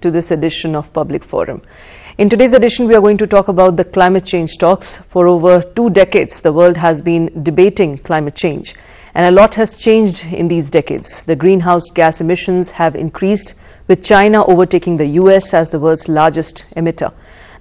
To this edition of Public Forum. In today's edition, we are going to talk about the climate change talks. For over 2 decades, the world has been debating climate change, and a lot has changed in these decades. The greenhouse gas emissions have increased, with China overtaking the US as the world's largest emitter.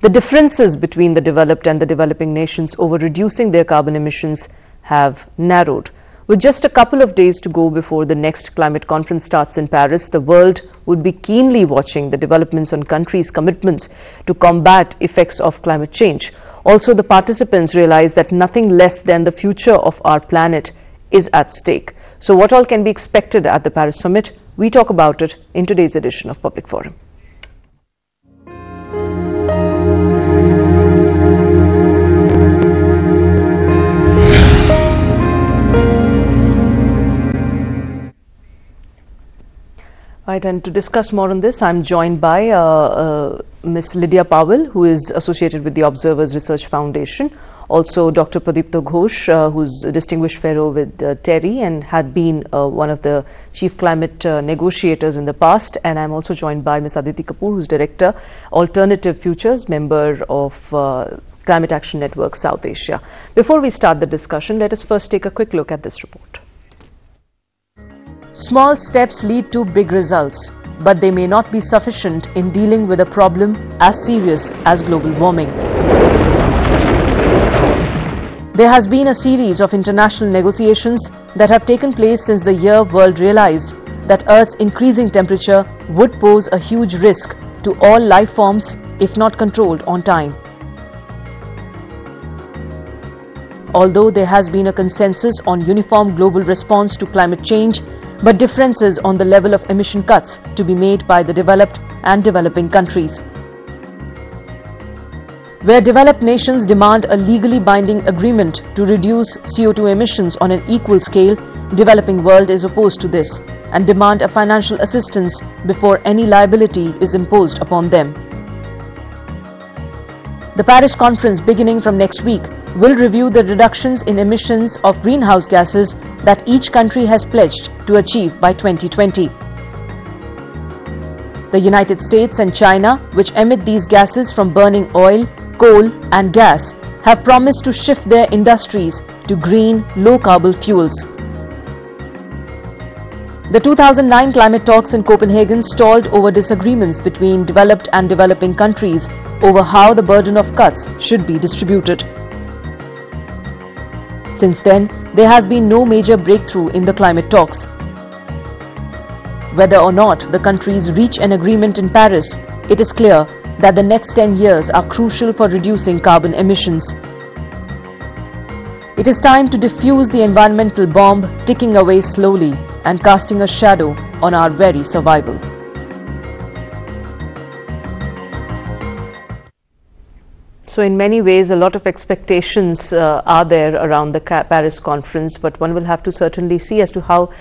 The differences between the developed and the developing nations over reducing their carbon emissions have narrowed. With just a couple of days to go before the next climate conference starts in Paris, the world would be keenly watching the developments on countries' commitments to combat effects of climate change. Also, the participants realize that nothing less than the future of our planet is at stake. So what all can be expected at the Paris summit? We talk about it in today's edition of Public Forum. Right, and to discuss more on this, I'm joined by Ms. Lydia Powell, who is associated with the Observers Research Foundation. Also, Dr. Pradipto Ghosh, who's a distinguished fellow with TERI and had been one of the chief climate negotiators in the past. And I'm also joined by Ms. Aditi Kapoor, who's Director, Alternative Futures, member of Climate Action Network, South Asia. Before we start the discussion, let us first take a quick look at this report. Small steps lead to big results, but they may not be sufficient in dealing with a problem as serious as global warming. There has been a series of international negotiations that have taken place since the year world realized that Earth's increasing temperature would pose a huge risk to all life forms if not controlled on time. Although there has been a consensus on uniform global response to climate change, but differences on the level of emission cuts to be made by the developed and developing countries. Where developed nations demand a legally binding agreement to reduce CO2 emissions on an equal scale, developing world is opposed to this and demand a financial assistance before any liability is imposed upon them. The Paris conference, beginning from next week, will review the reductions in emissions of greenhouse gases that each country has pledged to achieve by 2020. The United States and China, which emit these gases from burning oil, coal and gas, have promised to shift their industries to green, low-carbon fuels. The 2009 climate talks in Copenhagen stalled over disagreements between developed and developing countries over how the burden of cuts should be distributed. Since then, there has been no major breakthrough in the climate talks. Whether or not the countries reach an agreement in Paris, it is clear that the next 10 years are crucial for reducing carbon emissions. It is time to defuse the environmental bomb ticking away slowly and casting a shadow on our very survival. So in many ways, a lot of expectations are there around the Paris conference, but one will have to certainly see as to how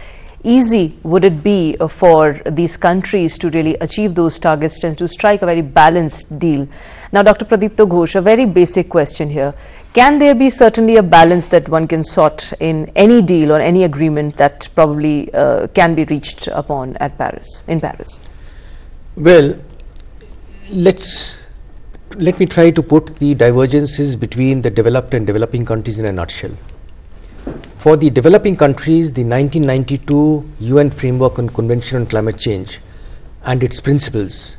easy would it be for these countries to really achieve those targets and to strike a very balanced deal. Now, Dr. Pradipto Ghosh, a very basic question here. Can there be certainly a balance that one can sort in any deal or any agreement that probably can be reached upon at in Paris? Well, let me try to put the divergences between the developed and developing countries in a nutshell. For the developing countries, the 1992 UN Framework on Convention on Climate Change and its principles,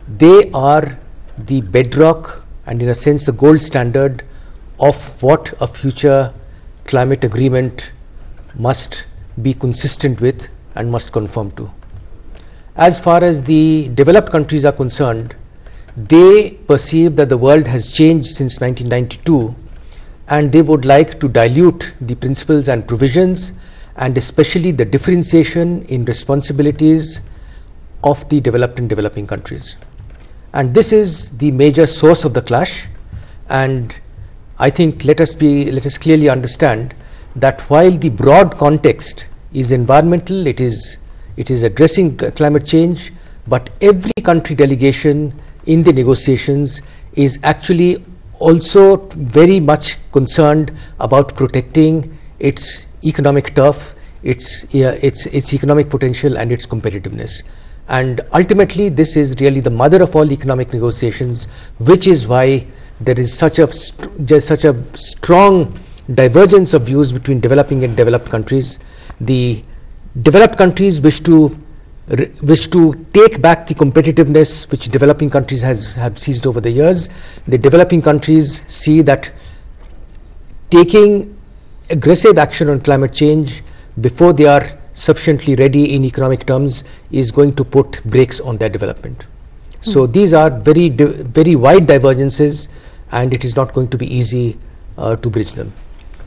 they are the bedrock and in a sense the gold standard of what a future climate agreement must be consistent with and must conform to. As far as the developed countries are concerned, they perceive that the world has changed since 1992 and they would like to dilute the principles and provisions and especially the differentiation in responsibilities of the developed and developing countries. And this is the major source of the clash, and I think let us clearly understand that while the broad context is environmental, it is addressing climate change, but every country delegation in the negotiations is actually also very much concerned about protecting its economic turf, its economic potential and its competitiveness. And ultimately this is really the mother of all economic negotiations, which is why there is such a strong divergence of views between developing and developed countries. The developed countries wish to take back the competitiveness which developing countries have seized over the years. The developing countries see that taking aggressive action on climate change before they are sufficiently ready in economic terms is going to put brakes on their development. So these are very wide divergences, and it is not going to be easy to bridge them.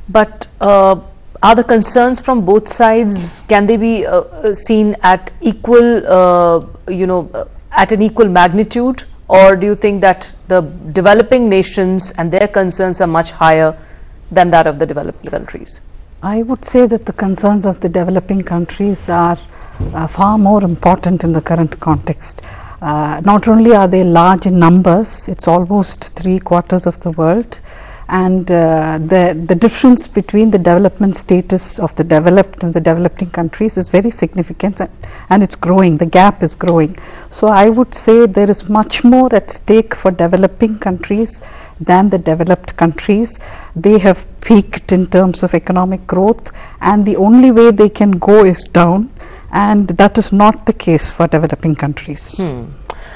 But are the concerns from both sides, can they be seen at equal, at an equal magnitude, or do you think that the developing nations and their concerns are much higher than that of the developed countries? I would say that the concerns of the developing countries are far more important in the current context. Not only are they large in numbers, it's almost 3/4 of the world, and the difference between the development status of the developed and the developing countries is very significant, and it's growing. The gap is growing. So I would say there is much more at stake for developing countries than the developed countries. They have peaked in terms of economic growth, and the only way they can go is down, and that is not the case for developing countries.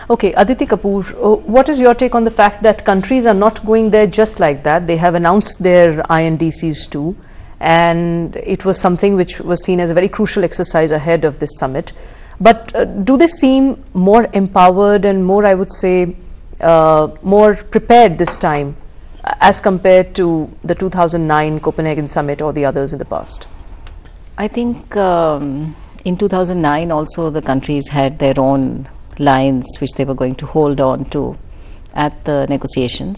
Okay, Aditi Kapoor, what is your take on the fact that countries are not going there just like that? They have announced their INDCs too, and it was something which was seen as a very crucial exercise ahead of this summit. But do they seem more empowered and more, I would say, more prepared this time as compared to the 2009 Copenhagen summit or the others in the past? I think in 2009 also the countries had their own lines which they were going to hold on to at the negotiations.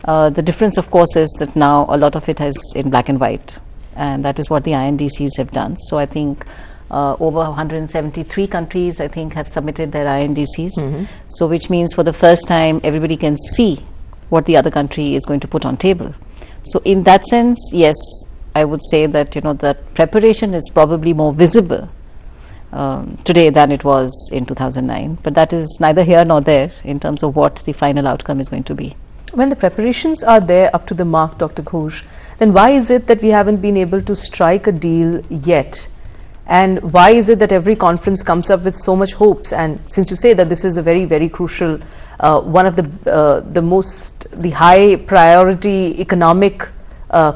The difference of course is that now a lot of it is in black and white, and that is what the INDCs have done. So I think over 173 countries I think have submitted their INDCs. So which means for the first time everybody can see what the other country is going to put on table. So in that sense, yes, I would say that that preparation is probably more visible today than it was in 2009, but that is neither here nor there in terms of what the final outcome is going to be. When the preparations are there up to the mark, Dr. Ghosh, then why is it that we haven't been able to strike a deal yet? And why is it that every conference comes up with so much hopes? And since you say that this is a very, very crucial, one of the high priority economic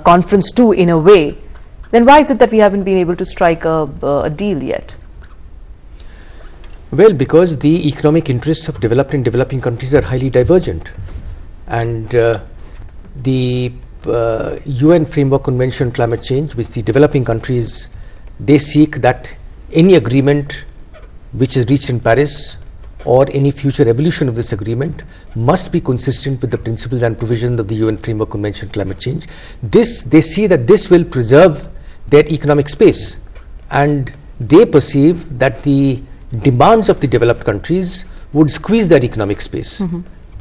conference too in a way, then why is it that we haven't been able to strike a deal yet? Well, because the economic interests of developed and developing countries are highly divergent, and the UN Framework Convention on Climate Change, which the developing countries, they seek that any agreement which is reached in Paris or any future evolution of this agreement must be consistent with the principles and provisions of the UN Framework Convention on Climate Change. They see that this will preserve their economic space, and they perceive that the demands of the developed countries would squeeze their economic space.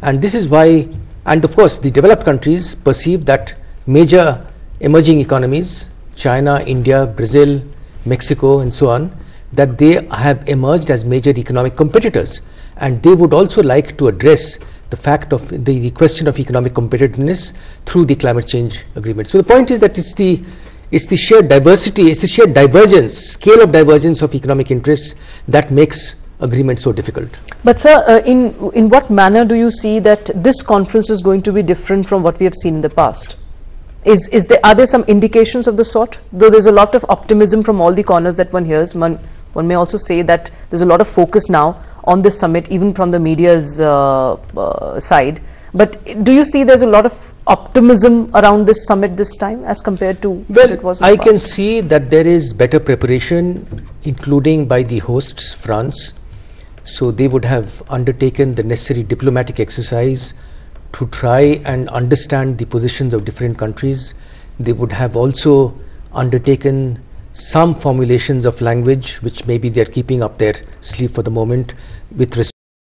And this is why, and of course the developed countries perceive that major emerging economies, China, India, Brazil, Mexico and so on, that they have emerged as major economic competitors, and they would also like to address the fact of the question of economic competitiveness through the climate change agreement. So the point is that it's the sheer diversity, it's the sheer divergence, scale of divergence of economic interests that makes agreement so difficult. But sir, in what manner do you see that this conference is going to be different from what we have seen in the past? Are there some indications of the sort? Though there's a lot of optimism from all the corners that one hears, one may also say that there's a lot of focus now on this summit, even from the media's side. But do you see there's a lot of optimism around this summit this time as compared to what it was in the past? I can see that there is better preparation, including by the hosts, France. So they would have undertaken the necessary diplomatic exercise to try and understand the positions of different countries. They would have also undertaken some formulations of language which maybe they are keeping up their sleeve for the moment with respect